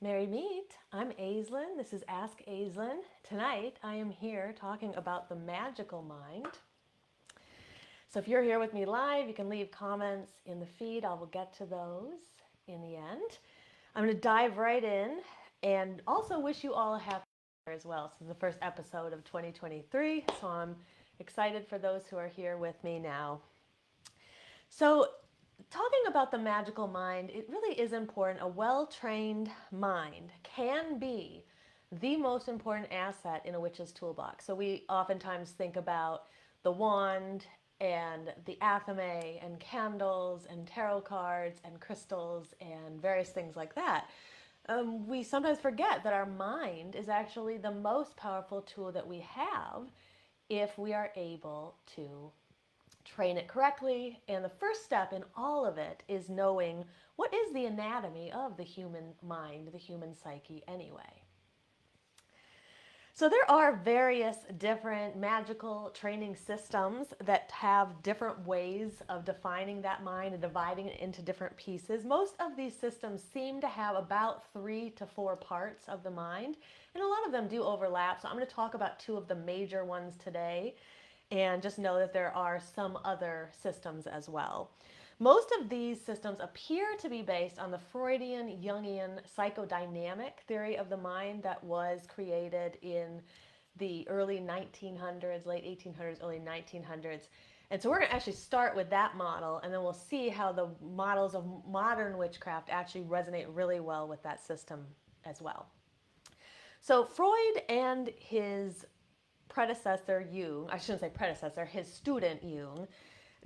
Merry meet. I'm Aislin. This is Ask Aislin. Tonight I am here talking about the magical mind. So if you're here with me live, you can leave comments in the feed. I will get to those in the end. I'm going to dive right in and also wish you all a happy New Year as well. This is the first episode of 2023, so I'm excited for those who are here with me now. So, talking about the magical mind, it really is important. A well trained mind can be the most important asset in a witch's toolbox. So, we oftentimes think about the wand and the athame and candles and tarot cards and crystals and various things like that. We sometimes forget that our mind is actually the most powerful tool that we have if we are able to train it correctly. And the first step in all of it is knowing what is the anatomy of the human mind, the human psyche, anyway. So there are various different magical training systems that have different ways of defining that mind and dividing it into different pieces. Most of these systems seem to have about 3 to 4 parts of the mind, and a lot of them do overlap. So I'm going to talk about 2 of the major ones today, and just know that there are some other systems as well. Most of these systems appear to be based on the Freudian Jungian psychodynamic theory of the mind that was created in the early 1900s, late 1800s, early 1900s. And so we're going to actually start with that model, and then we'll see how the models of modern witchcraft actually resonate really well with that system as well. So Freud and his predecessor Jung, I shouldn't say predecessor, his student Jung,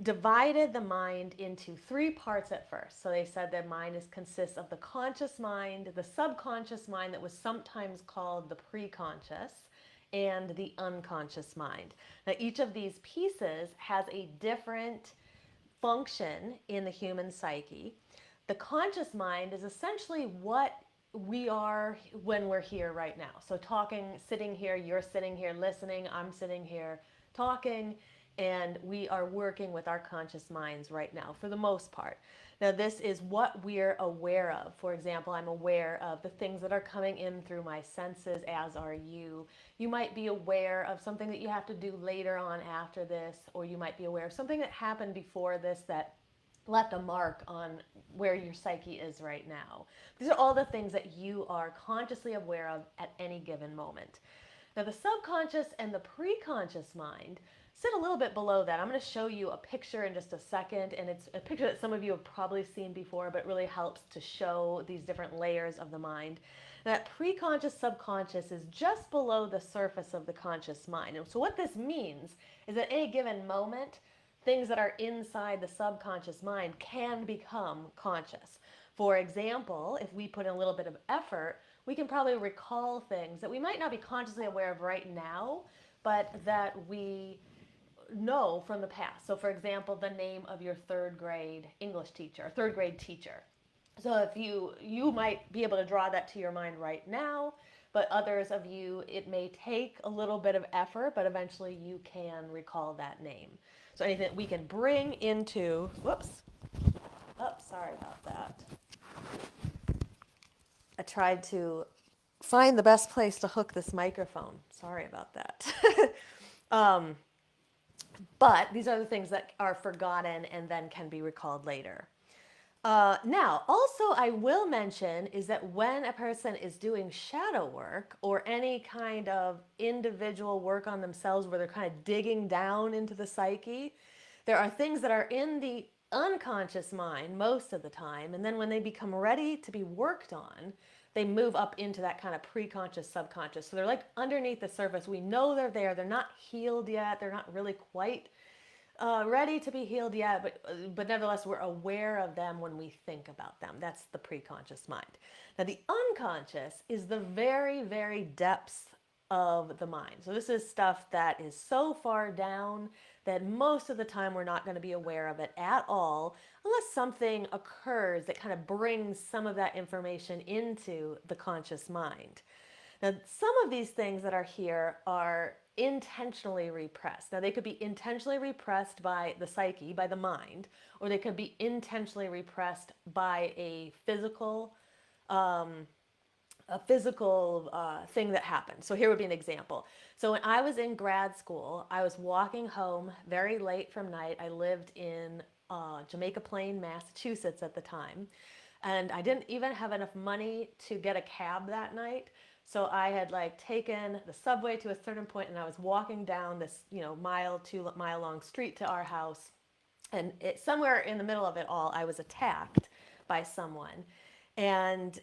divided the mind into 3 parts at first. So they said the mind consists of the conscious mind, the subconscious mind that was sometimes called the preconscious, and the unconscious mind. Now, each of these pieces has a different function in the human psyche. The conscious mind is essentially what we are when we're here right now. So, talking, sitting here, you're sitting here listening, I'm sitting here talking, and we are working with our conscious minds right now for the most part. Now, this is what we're aware of. For example, I'm aware of the things that are coming in through my senses, as are you. You might be aware of something that you have to do later on after this, or you might be aware of something that happened before this that left a mark on where your psyche is right now. These are all the things that you are consciously aware of at any given moment. Now, the subconscious and the preconscious mind sit a little bit below that. I'm going to show you a picture in just a second, and it's a picture that some of you have probably seen before, but really helps to show these different layers of the mind. That preconscious subconscious is just below the surface of the conscious mind. And so what this means is at any given moment, things that are inside the subconscious mind can become conscious. For example, if we put in a little bit of effort, we can probably recall things that we might not be consciously aware of right now, but that we know from the past. So, for example, the name of your 3rd grade English teacher, 3rd grade teacher. So, if you might be able to draw that to your mind right now, but others of you, it may take a little bit of effort, but eventually you can recall that name. So, anything that we can bring into, whoops, oh, sorry about that. I tried to find the best place to hook this microphone. Sorry about that. um, but these are the things that are forgotten and then can be recalled later. Now, also, I will mention is that when a person is doing shadow work or any kind of individual work on themselves where they're kind of digging down into the psyche, there are things that are in the unconscious mind most of the time. And then when they become ready to be worked on, they move up into that kind of preconscious, subconscious. So they're like underneath the surface. We know they're there. They're not healed yet. They're not really quite ready to be healed yet, but nevertheless, we're aware of them when we think about them. That's the preconscious mind. Now, the unconscious is the very, very depths of the mind. So this is stuff that is so far down that most of the time we're not going to be aware of it at all, unless something occurs that kind of brings some of that information into the conscious mind. Now, some of these things that are here are intentionally repressed. Now, they could be intentionally repressed by the psyche, by the mind, or they could be intentionally repressed by a physical a physical thing that happened. So here would be an example. So when I was in grad school, I was walking home very late from night. I lived in Jamaica Plain, Massachusetts at the time. And I didn't even have enough money to get a cab that night. So I had like taken the subway to a certain point and I was walking down this, mile, 2 mile long street to our house. And somewhere in the middle of it all, I was attacked by someone. And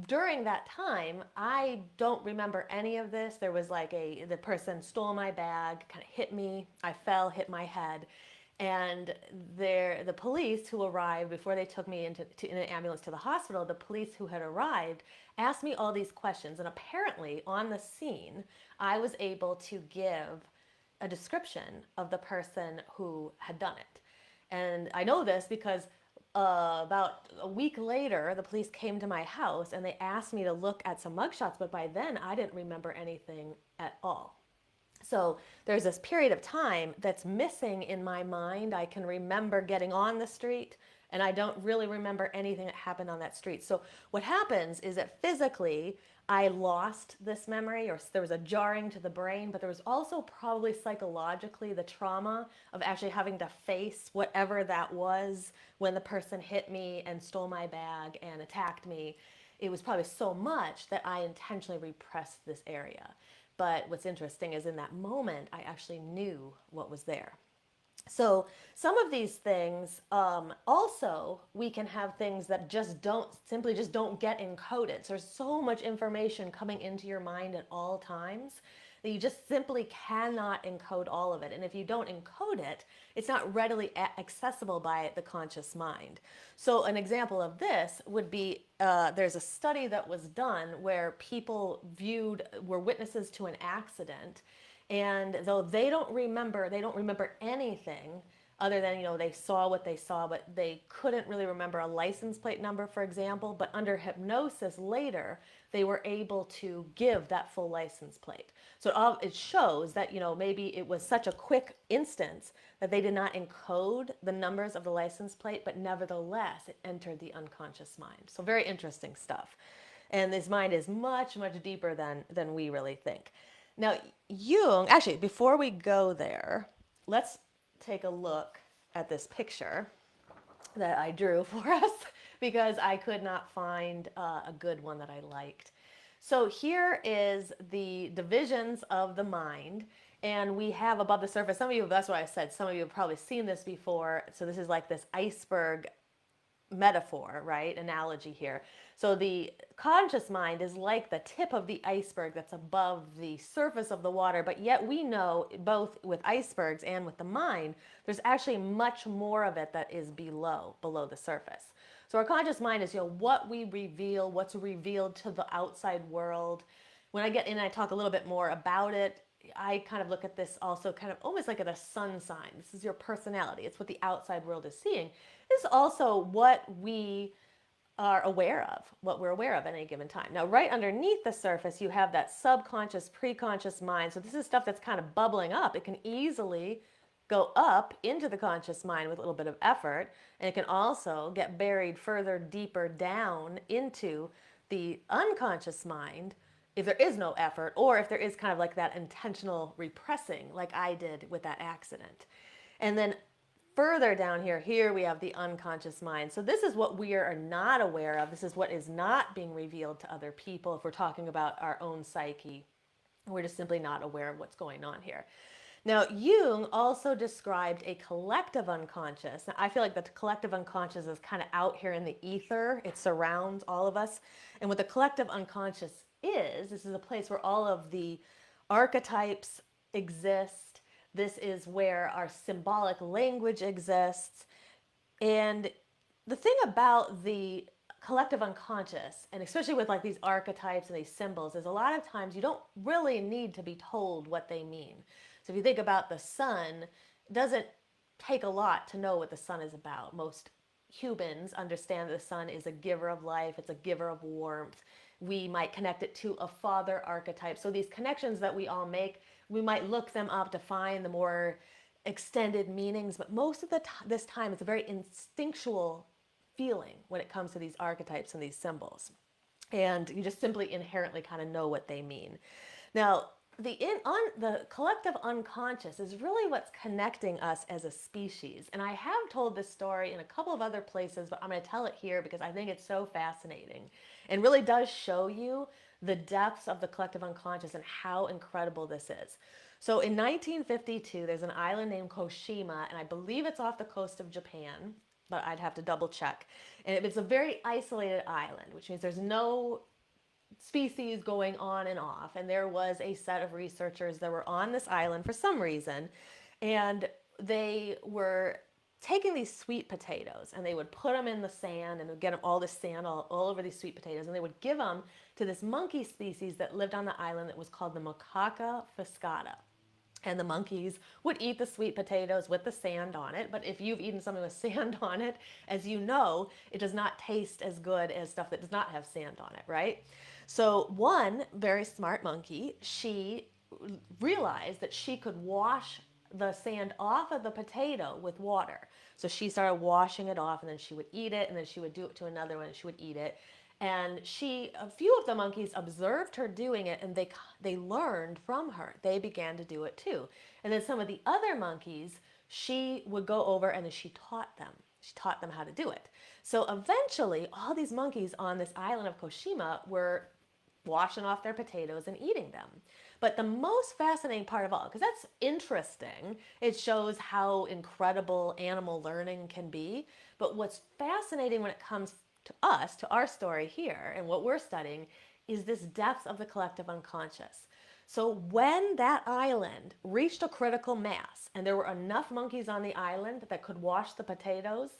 during that time, I don't remember any of this. There was like the person stole my bag, kind of hit me. I fell, hit my head. And the police who arrived before they took me in an ambulance to the hospital, the police who had arrived asked me all these questions. And apparently on the scene, I was able to give a description of the person who had done it. And I know this because about a week later, the police came to my house and they asked me to look at some mugshots, but by then I didn't remember anything at all. So there's this period of time that's missing in my mind. I can remember getting on the street, and I don't really remember anything that happened on that street. So what happens is that physically, I lost this memory, or there was a jarring to the brain, but there was also probably psychologically the trauma of actually having to face whatever that was when the person hit me and stole my bag and attacked me. It was probably so much that I intentionally repressed this area. But what's interesting is in that moment, I actually knew what was there. So some of these things, also, we can have things that just don't get encoded. So there's so much information coming into your mind at all times that you just simply cannot encode all of it. And if you don't encode it, it's not readily accessible by the conscious mind. So an example of this would be there's a study that was done where people were witnesses to an accident, and though they don't remember anything other than, they saw what they saw, but they couldn't really remember a license plate number, for example. But under hypnosis later, they were able to give that full license plate. So it shows that, maybe it was such a quick instance that they did not encode the numbers of the license plate, but nevertheless, it entered the unconscious mind. So very interesting stuff. And this mind is much, much deeper than we really think. Now, Jung, actually, before we go there, let's take a look at this picture that I drew for us because I could not find a good one that I liked. So here is the divisions of the mind, and we have above the surface, some of you, that's what I said, some of you have probably seen this before. So this is like this iceberg metaphor, right? Analogy here. So the conscious mind is like the tip of the iceberg that's above the surface of the water, but yet we know both with icebergs and with the mind, there's actually much more of it that is below the surface. So our conscious mind is, what we reveal, what's revealed to the outside world. When I get in and I talk a little bit more about it, I kind of look at this also kind of almost like at a sun sign. This is your personality. It's what the outside world is seeing. This is also what we are aware of, what we're aware of at any given time. Now, right underneath the surface, you have that subconscious, preconscious mind. So this is stuff that's kind of bubbling up. It can easily go up into the conscious mind with a little bit of effort, and it can also get buried further deeper down into the unconscious mind if there is no effort, or if there is kind of like that intentional repressing like I did with that accident. And then further down here we have the unconscious mind. So this is what we are not aware of. This is what is not being revealed to other people if we're talking about our own psyche. We're just simply not aware of what's going on here. Now, Jung also described a collective unconscious. Now, I feel like the collective unconscious is kind of out here in the ether. It surrounds all of us. And what the collective unconscious this is a place where all of the archetypes exist. This is where our symbolic language exists. And the thing about the collective unconscious, and especially with like these archetypes and these symbols, is a lot of times you don't really need to be told what they mean. So if you think about the sun, it doesn't take a lot to know what the sun is about. Most humans understand that the sun is a giver of life, it's a giver of warmth. We might connect it to a father archetype. So these connections that we all make, we might look them up to find the more extended meanings, but most of this time it's a very instinctual feeling when it comes to these archetypes and these symbols. and you just simply inherently kind of know what they mean. Now, the collective unconscious is really what's connecting us as a species. And I have told this story in a couple of other places, but I'm going to tell it here because I think it's so fascinating and really does show you the depths of the collective unconscious and how incredible this is. So in 1952, there's an island named Koshima, and I believe it's off the coast of Japan, but I'd have to double check. And it's a very isolated island, which means there's no species going on and off. And there was a set of researchers that were on this island for some reason, and they were taking these sweet potatoes and they would put them in the sand and would get them all this sand all over these sweet potatoes, and they would give them to this monkey species that lived on the island that was called the macaca fuscata. And the monkeys would eat the sweet potatoes with the sand on it. But if you've eaten something with sand on it, as you know, it does not taste as good as stuff that does not have sand on it, right? So one very smart monkey, she realized that she could wash the sand off of the potato with water. So she started washing it off, and then she would eat it, and then she would do it to another one and she would eat it. And a few of the monkeys observed her doing it, and they learned from her. They began to do it too. And then some of the other monkeys, she would go over and then she taught them. She taught them how to do it. So eventually, all these monkeys on this island of Koshima were washing off their potatoes and eating them. But the most fascinating part of all, because that's interesting, it shows how incredible animal learning can be. But what's fascinating when it comes to us, to our story here, and what we're studying, is this depth of the collective unconscious. So when that island reached a critical mass and there were enough monkeys on the island that could wash the potatoes,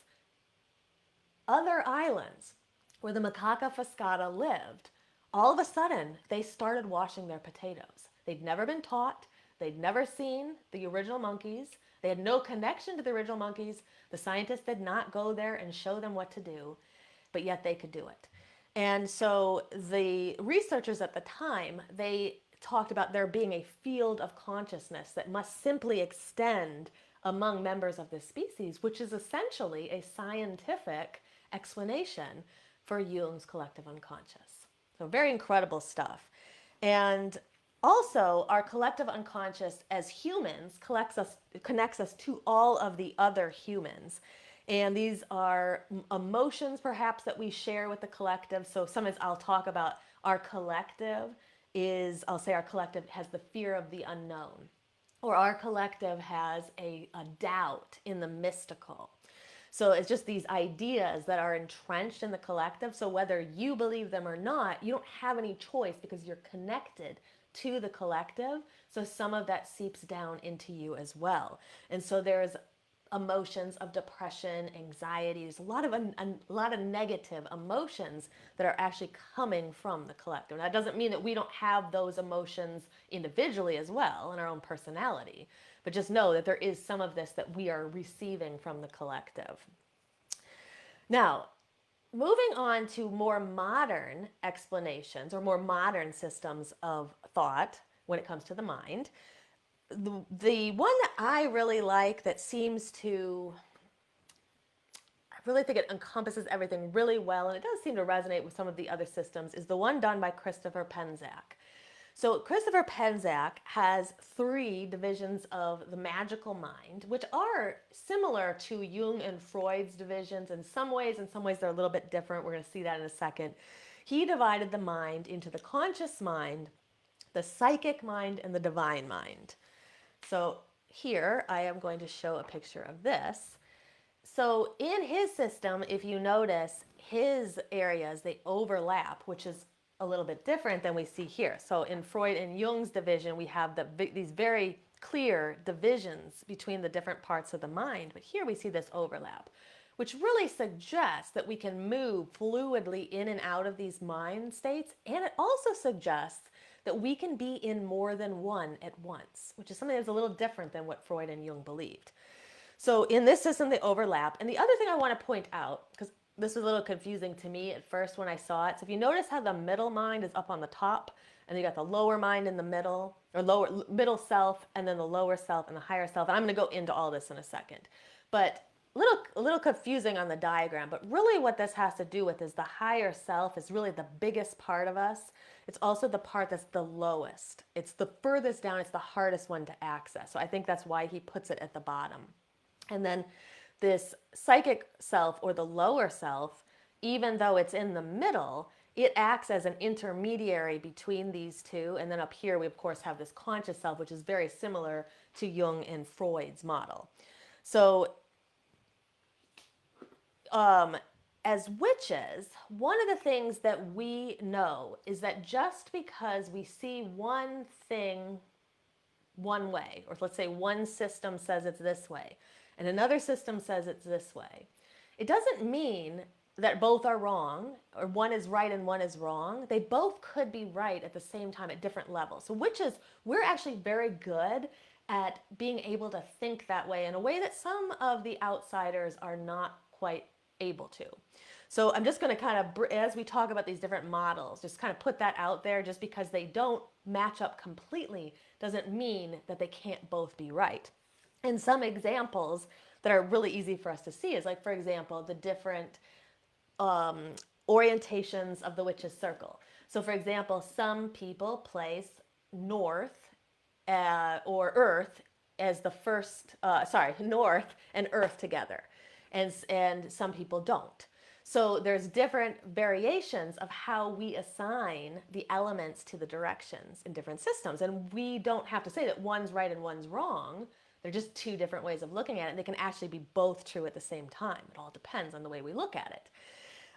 other islands where the macaca fuscata lived, all of a sudden they started washing their potatoes. They'd never been taught, they'd never seen the original monkeys, they had no connection to the original monkeys, the scientists did not go there and show them what to do, but yet they could do it. And so the researchers at the time, they talked about there being a field of consciousness that must simply extend among members of this species, which is essentially a scientific explanation for Jung's collective unconscious. So very incredible stuff. And also, our collective unconscious as humans connects us to all of the other humans. And these are emotions, perhaps, that we share with the collective. So sometimes I'll talk about our collective I'll say our collective has the fear of the unknown, or our collective has a doubt in the mystical. So it's just these ideas that are entrenched in the collective. So whether you believe them or not, you don't have any choice because you're connected to the collective. So some of that seeps down into you as well. And so there's emotions of depression, anxieties, a lot of negative emotions that are actually coming from the collective. That doesn't mean that we don't have those emotions individually as well in our own personality, but just know that there is some of this that we are receiving from the collective. Now, moving on to more modern explanations or more modern systems of thought when it comes to the mind, the one that I really like that seems to, I really think it encompasses everything really well, and it does seem to resonate with some of the other systems, is the one done by Christopher Penczak. So Christopher Penczak has 3 divisions of the magical mind, which are similar to Jung and Freud's divisions in some ways. In some ways, they're a little bit different. We're going to see that in a second. He divided the mind into the conscious mind, the psychic mind, and the divine mind. So here I am going to show a picture of this. So in his system, if you notice, his areas, they overlap, which is a little bit different than we see here. So in Freud and Jung's division, we have these very clear divisions between the different parts of the mind. But here we see this overlap, which really suggests that we can move fluidly in and out of these mind states. And it also suggests that we can be in more than one at once, which is something that's a little different than what Freud and Jung believed. So in this system, they overlap. And the other thing I want to point out, because this was a little confusing to me at first when I saw it. So if you notice how the middle mind is up on the top, and you got the lower mind in the middle, or middle self, and then the lower self and the higher self. And I'm going to go into all this in a second. But a little confusing on the diagram, but really what this has to do with is the higher self is really the biggest part of us. It's also the part that's the lowest. It's the furthest down. It's the hardest one to access. So I think that's why he puts it at the bottom. And then this psychic self, or the lower self, even though it's in the middle, it acts as an intermediary between these two. And then up here, we of course have this conscious self, which is very similar to Jung and Freud's model. So as witches, one of the things that we know is that just because we see one thing one way, or let's say one system says it's this way, and another system says it's this way, it doesn't mean that both are wrong, or one is right and one is wrong. They both could be right at the same time at different levels. So witches, we're actually very good at being able to think that way in a way that some of the outsiders are not quite able to. So I'm just going to kind of, as we talk about these different models, just kind of put that out there. Just because they don't match up completely doesn't mean that they can't both be right. And some examples that are really easy for us to see is, like, for example, the different orientations of the witch's circle. So for example, some people place north or earth as the first, north and earth together. And some people don't. So there's different variations of how we assign the elements to the directions in different systems. And we don't have to say that one's right and one's wrong. They're just two different ways of looking at it. And they can actually be both true at the same time. It all depends on the way we look at it.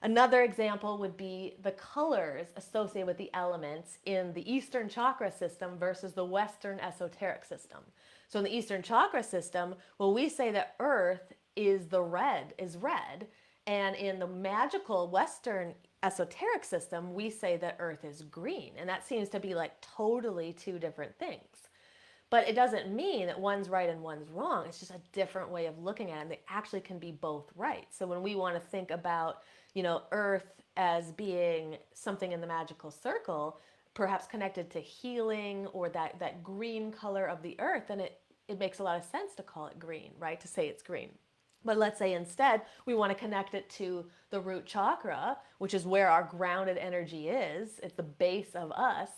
Another example would be the colors associated with the elements in the Eastern chakra system versus the Western esoteric system. So in the Eastern chakra system, well, we say that earth is red, and in the magical Western esoteric system, we say that earth is green. And that seems to be like totally two different things. But it doesn't mean that one's right and one's wrong. It's just a different way of looking at it. And they actually can be both right. So when we want to think about, earth as being something in the magical circle, perhaps connected to healing, or that green color of the earth, then it makes a lot of sense to call it green, right? To say it's green. But let's say instead we want to connect it to the root chakra, which is where our grounded energy is. It's the base of us.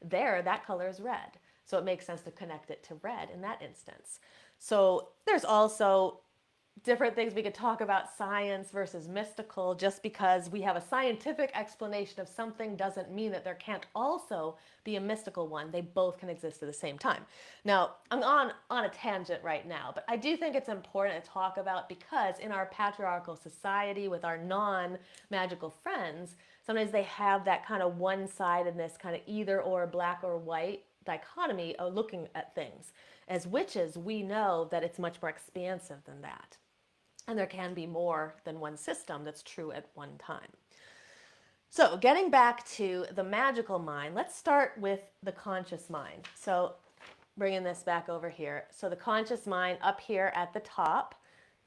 There, that color is red. So it makes sense to connect it to red in that instance. So there's also different things we could talk about, science versus mystical. Just because we have a scientific explanation of something doesn't mean that there can't also be a mystical one. They both can exist at the same time. Now, I'm on a tangent right now, but I do think it's important to talk about, because in our patriarchal society with our non-magical friends, sometimes they have that kind of one-sidedness, kind of either or, black or white dichotomy of looking at things. As witches, we know that it's much more expansive than that. And there can be more than one system that's true at one time. So getting back to the magical mind, let's start with the conscious mind. So bringing this back over here. So the conscious mind up here at the top,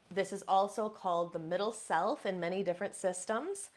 this is also called the middle self in many different systems.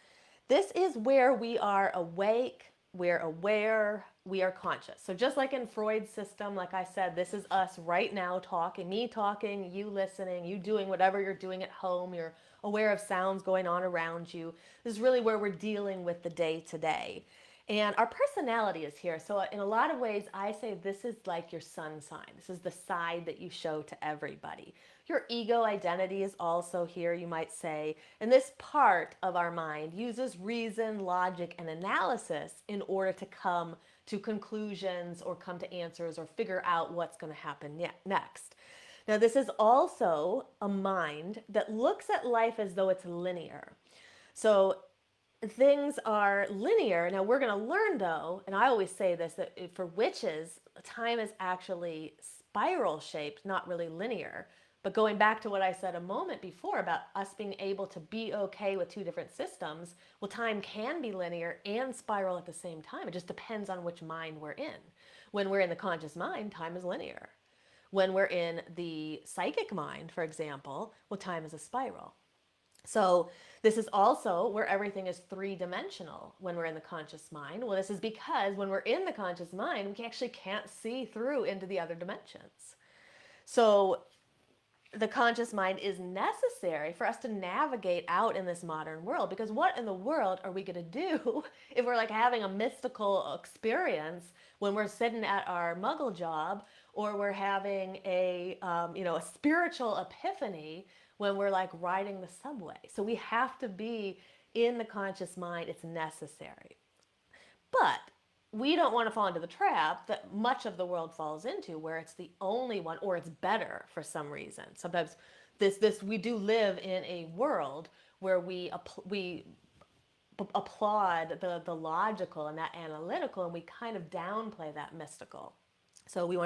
This is where we are awake, we're aware, we are conscious. So just like in Freud's system, like I said, this is us right now talking, me talking, you listening, you doing whatever you're doing at home, you're aware of sounds going on around you. This is really where we're dealing with the day to day. And our personality is here. So in a lot of ways, I say this is like your sun sign. This is the side that you show to everybody. Your ego identity is also here, you might say. And this part of our mind uses reason, logic, and analysis in order to come to conclusions or come to answers or figure out what's going to happen next. Now, this is also a mind that looks at life as though it's linear. So things are linear. Now, we're going to learn, though, and I always say this, that for witches, time is actually spiral shaped, not really linear. But going back to what I said a moment before about us being able to be okay with two different systems, well, time can be linear and spiral at the same time. It just depends on which mind we're in. When we're in the conscious mind, time is linear. When we're in the psychic mind, for example, well, time is a spiral. So this is also where everything is three-dimensional when we're in the conscious mind. Well, this is because when we're in the conscious mind, we actually can't see through into the other dimensions. So the conscious mind is necessary for us to navigate out in this modern world. Because what in the world are we going to do if we're like having a mystical experience when we're sitting at our muggle job, or we're having a spiritual epiphany when we're like riding the subway? So we have to be in the conscious mind. It's necessary. But we don't want to fall into the trap that much of the world falls into, where it's the only one, or it's better for some reason. Sometimes this we do live in a world where we applaud the logical and that analytical, and we kind of downplay that mystical. So we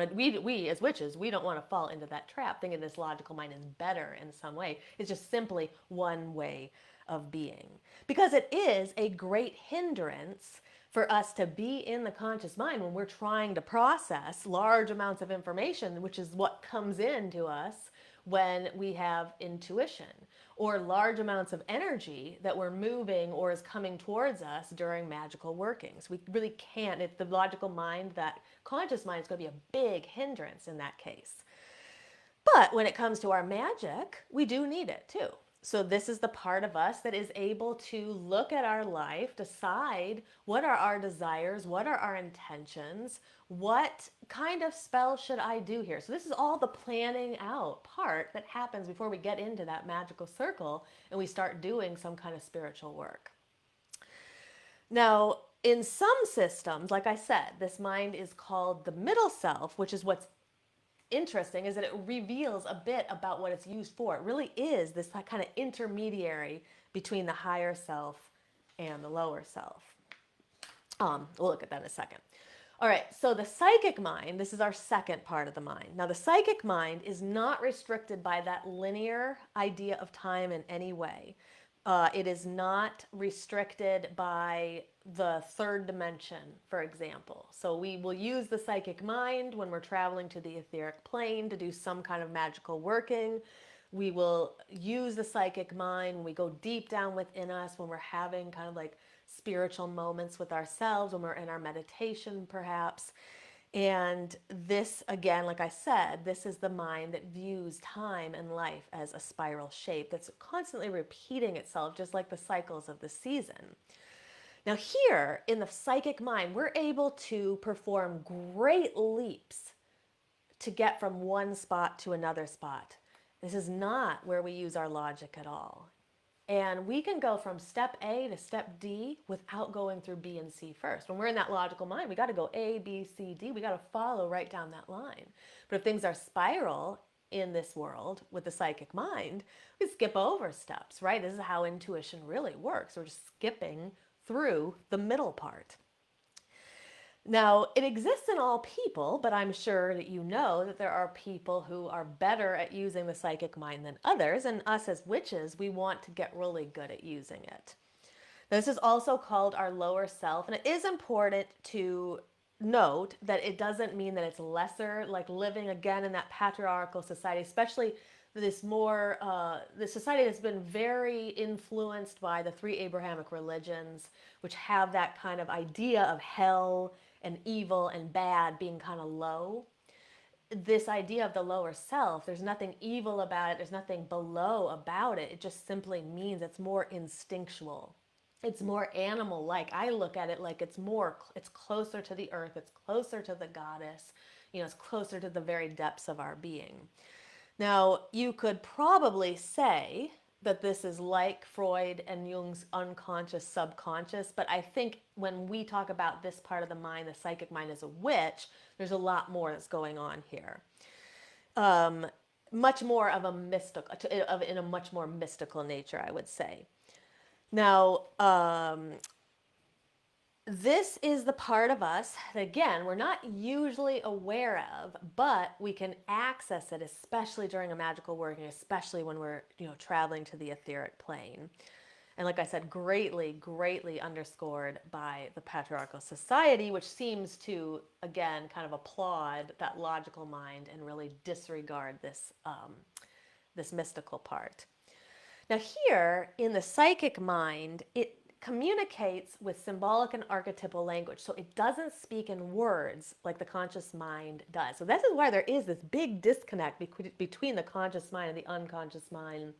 as witches, we don't want to fall into that trap thinking this logical mind is better in some way. It's just simply one way of being, because it is a great hindrance for us to be in the conscious mind when we're trying to process large amounts of information, which is what comes into us when we have intuition, or large amounts of energy that we're moving or is coming towards us during magical workings. We really can't, it's the logical mind, that conscious mind is going to be a big hindrance in that case. But when it comes to our magic, we do need it too. So this is the part of us that is able to look at our life, decide what are our desires, what are our intentions, what kind of spell should I do here. So this is all the planning out part that happens before we get into that magical circle and we start doing some kind of spiritual work. Now, in some systems, like I said, this mind is called the middle self, which is what's interesting, is that it reveals a bit about what it's used for. It really is this kind of intermediary between the higher self and the lower self. We'll look at that in a second. All right, so the psychic mind, this is our second part of the mind. Now, the psychic mind is not restricted by that linear idea of time in any way. It is not restricted by the third dimension, for example. So we will use the psychic mind when we're traveling to the etheric plane to do some kind of magical working. We will use the psychic mind when we go deep down within us, when we're having kind of like spiritual moments with ourselves, when we're in our meditation perhaps. And this, again, like I said, this is the mind that views time and life as a spiral shape that's constantly repeating itself, just like the cycles of the season. Now here, in the psychic mind, we're able to perform great leaps to get from one spot to another spot. This is not where we use our logic at all. And we can go from step A to step D without going through B and C first. When we're in that logical mind, we got to go A, B, C, D. We got to follow right down that line. But if things are spiral in this world with the psychic mind, we skip over steps, right? This is how intuition really works. We're just skipping through the middle part. Now, it exists in all people, but I'm sure that you know that there are people who are better at using the psychic mind than others, and us as witches, we want to get really good at using it. Now, this is also called our lower self, and it is important to note that it doesn't mean that it's lesser, like living again in that patriarchal society, especially this society that's been very influenced by the three Abrahamic religions, which have that kind of idea of hell and evil and bad being kind of low. This idea of the lower self, there's nothing evil about it, there's nothing below about it. It just simply means it's more instinctual. It's more animal-like. I look at it like it's closer to the earth, it's closer to the goddess, it's closer to the very depths of our being. Now, you could probably say that this is like Freud and Jung's unconscious, subconscious, but I think when we talk about this part of the mind, the psychic mind as a witch, there's a lot more that's going on here. Much more of a in a much more mystical nature, I would say. Now, this is the part of us that, again, we're not usually aware of, but we can access it, especially during a magical working, especially when we're, traveling to the etheric plane. And like I said, greatly, greatly underscored by the patriarchal society, which seems to, again, kind of applaud that logical mind and really disregard this, this mystical part. Now here, in the psychic mind, it communicates with symbolic and archetypal language. So it doesn't speak in words like the conscious mind does. So this is why there is this big disconnect between the conscious mind and the unconscious mind,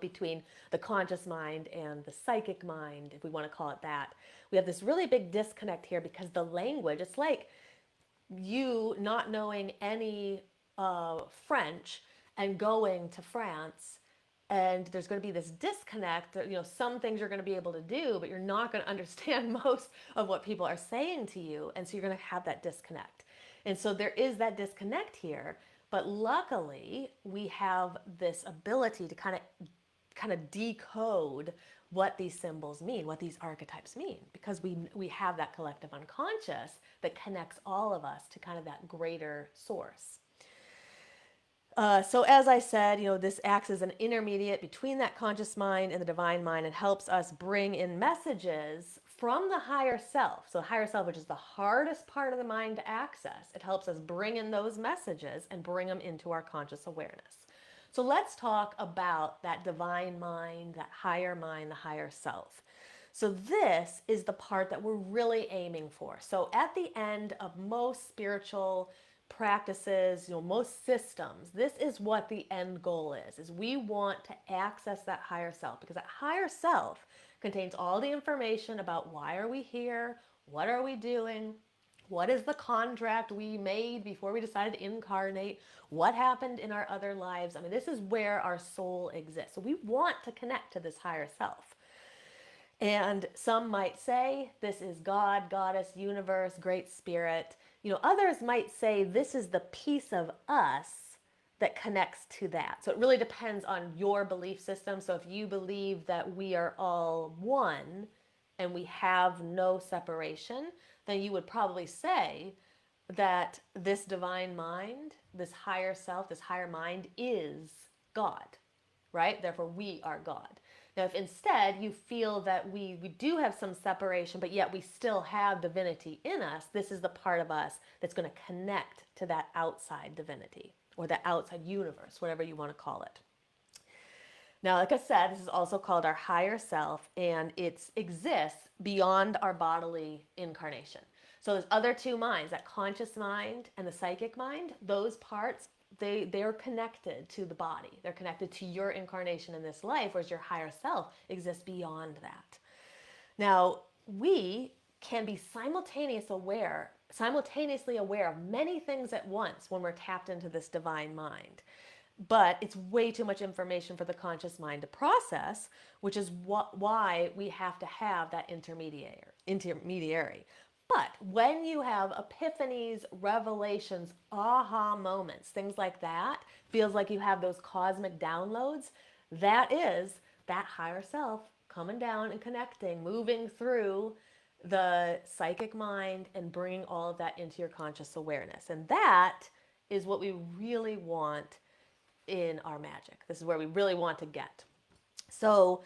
between the conscious mind and the psychic mind, if we want to call it that. We have this really big disconnect here because the language, it's like you not knowing any French and going to France, and there's going to be this disconnect that, some things you're going to be able to do, but you're not going to understand most of what people are saying to you. And so you're going to have that disconnect. And so there is that disconnect here. But luckily, we have this ability to kind of decode what these symbols mean, what these archetypes mean, because we have that collective unconscious that connects all of us to kind of that greater source. So as I said, this acts as an intermediate between that conscious mind and the divine mind and helps us bring in messages from the higher self. So higher self, which is the hardest part of the mind to access, it helps us bring in those messages and bring them into our conscious awareness. So let's talk about that divine mind, that higher mind, the higher self. So this is the part that we're really aiming for. So at the end of most spiritual practices, most systems, this is what the end goal is we want to access that higher self, because that higher self contains all the information about why are we here, what are we doing, what is the contract we made before we decided to incarnate, what happened in our other lives. I mean, this is where our soul exists. So we want to connect to this higher self. And some might say this is God, Goddess, universe, great spirit. Others might say this is the piece of us that connects to that. So it really depends on your belief system. So if you believe that we are all one and we have no separation, then you would probably say that this divine mind, this higher self, this higher mind is God, right? Therefore, we are God. Now, if instead you feel that we do have some separation, but yet we still have divinity in us, this is the part of us that's going to connect to that outside divinity or the outside universe, whatever you want to call it. Now, like I said, this is also called our higher self, and it exists beyond our bodily incarnation. So there's other two minds, that conscious mind and the psychic mind. Those parts, they're connected to the body. They're connected to your incarnation in this life, whereas your higher self exists beyond that. Now, we can be simultaneously aware of many things at once when we're tapped into this divine mind. But it's way too much information for the conscious mind to process, which is why we have to have that intermediary. But when you have epiphanies, revelations, aha moments, things like that, feels like you have those cosmic downloads, that is that higher self coming down and connecting, moving through the psychic mind and bringing all of that into your conscious awareness. And that is what we really want in our magic. This is where we really want to get. So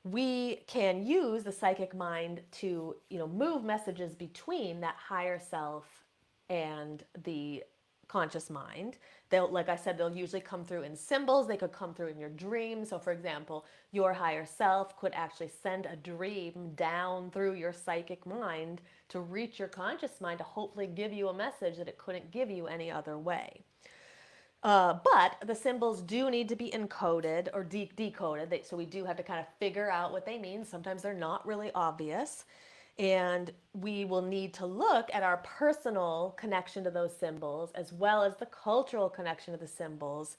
we can use the psychic mind to, move messages between that higher self and the conscious mind. Like I said, they'll usually come through in symbols. They could come through in your dreams. So for example, your higher self could actually send a dream down through your psychic mind to reach your conscious mind to hopefully give you a message that it couldn't give you any other way. But the symbols do need to be encoded or decoded. So we do have to kind of figure out what they mean. Sometimes they're not really obvious. And we will need to look at our personal connection to those symbols, as well as the cultural connection to the symbols,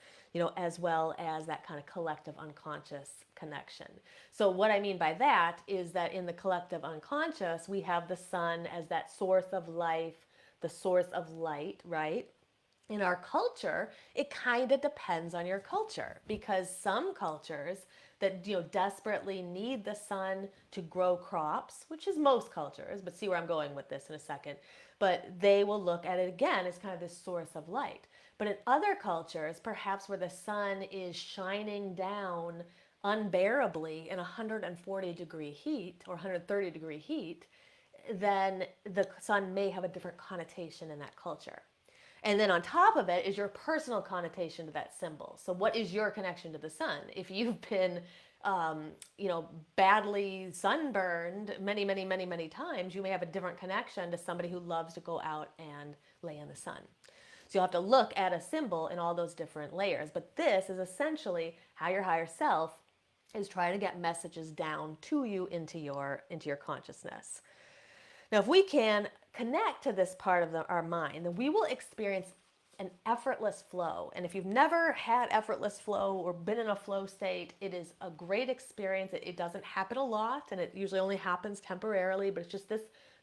as well as that kind of collective unconscious connection. So what I mean by that is that in the collective unconscious, we have the sun as that source of life, the source of light, right? In our culture, it kind of depends on your culture, because some cultures that desperately need the sun to grow crops, which is most cultures, but see where I'm going with this in a second, but they will look at it again as kind of this source of light. But in other cultures, perhaps where the sun is shining down unbearably in 140-degree heat or 130-degree heat, then the sun may have a different connotation in that culture. And then on top of it is your personal connotation to that symbol. So what is your connection to the sun? If you've been badly sunburned many, many, many, many times, you may have a different connection to somebody who loves to go out and lay in the sun. So you'll have to look at a symbol in all those different layers. But this is essentially how your higher self is trying to get messages down to you into your consciousness. Now, if we can connect to this part of our mind, then we will experience an effortless flow. And if you've never had effortless flow or been in a flow state, it is a great experience. It doesn't happen a lot, and it usually only happens temporarily, but it's just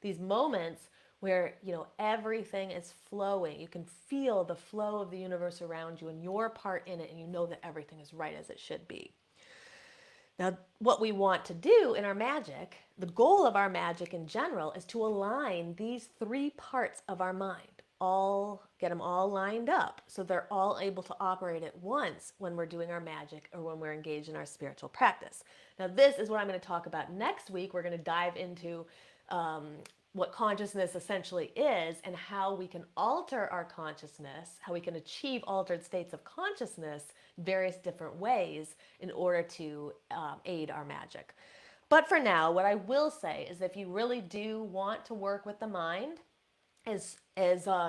these moments where everything is flowing. You can feel the flow of the universe around you and your part in it, and you know that everything is right as it should be. Now, what we want to do in our magic, the goal of our magic in general, is to align these three parts of our mind, get them all lined up so they're all able to operate at once when we're doing our magic or when we're engaged in our spiritual practice. Now, this is what I'm going to talk about next week. We're going to dive into what consciousness essentially is and how we can alter our consciousness, how we can achieve altered states of consciousness various different ways in order to aid our magic. But for now, what I will say is if you really do want to work with the mind, as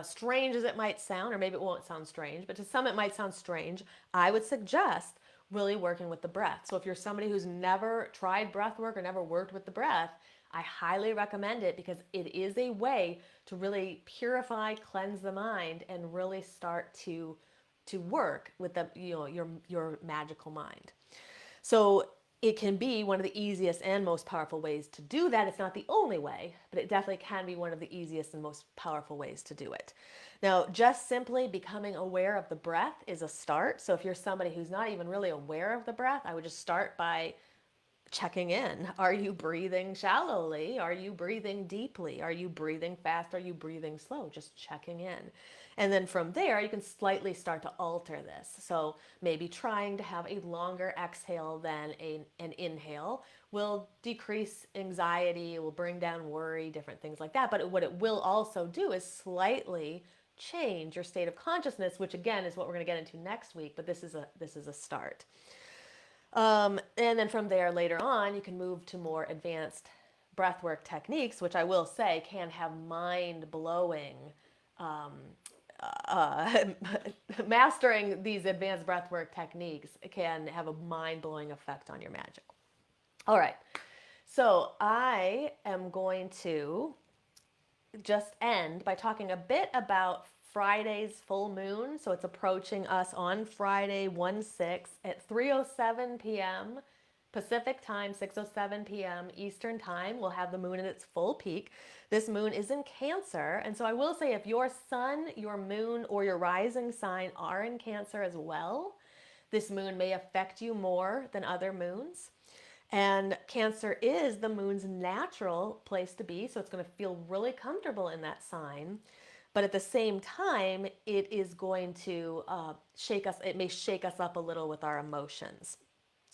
strange as it might sound, or maybe it won't sound strange, but to some it might sound strange, I would suggest really working with the breath. So if you're somebody who's never tried breath work or never worked with the breath, I highly recommend it because it is a way to really purify, cleanse the mind, and really start to work with your magical mind. So it can be one of the easiest and most powerful ways to do that. It's not the only way, but it definitely can be one of the easiest and most powerful ways to do it. Now, just simply becoming aware of the breath is a start. So if you're somebody who's not even really aware of the breath, I would just start by checking in. Are you breathing shallowly? Are you breathing deeply? Are you breathing fast? Are you breathing slow? Just checking in. And then from there, you can slightly start to alter this. So maybe trying to have a longer exhale than an inhale will decrease anxiety, will bring down worry, different things like that. But what it will also do is slightly change your state of consciousness, which again is what we're going to get into next week. But this is a start. And then from there, later on, you can move to more advanced breathwork techniques, which I will say can have mind-blowing, mastering these advanced breathwork techniques can have a mind-blowing effect on your magic. All right, so I am going to just end by talking a bit about Friday's full moon. So it's approaching us on Friday, 1/6 at 3:07 p.m. Pacific time, 6:07 p.m. Eastern time. We'll have the moon in its full peak. This moon is in Cancer. And so I will say if your sun, your moon, or your rising sign are in Cancer as well, this moon may affect you more than other moons. And Cancer is the moon's natural place to be, so it's going to feel really comfortable in that sign. But at the same time, it is going to shake us. It may shake us up a little with our emotions.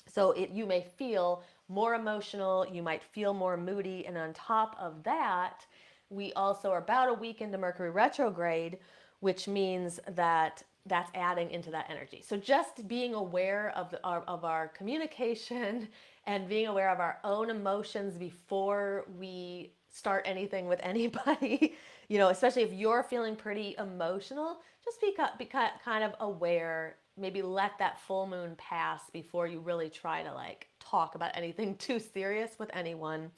So you may feel more emotional, you might feel more moody, and on top of that, we also are about a week into Mercury retrograde, which means that that's adding into that energy. So just being aware of our communication and being aware of our own emotions before we start anything with anybody, especially if you're feeling pretty emotional, just be kind of aware. Maybe let that full moon pass before you really try to talk about anything too serious with anyone.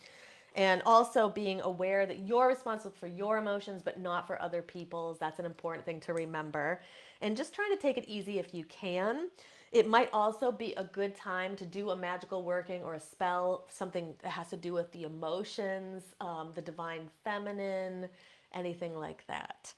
And also being aware that you're responsible for your emotions, but not for other people's. That's an important thing to remember. And just trying to take it easy if you can. It might also be a good time to do a magical working or a spell, something that has to do with the emotions, the divine feminine, anything like that.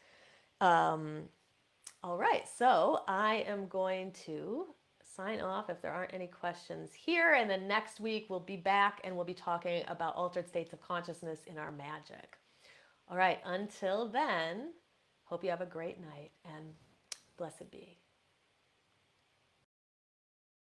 All right, so I am going to sign off if there aren't any questions here. And then next week we'll be back and we'll be talking about altered states of consciousness in our magic. All right, until then, hope you have a great night and blessed be.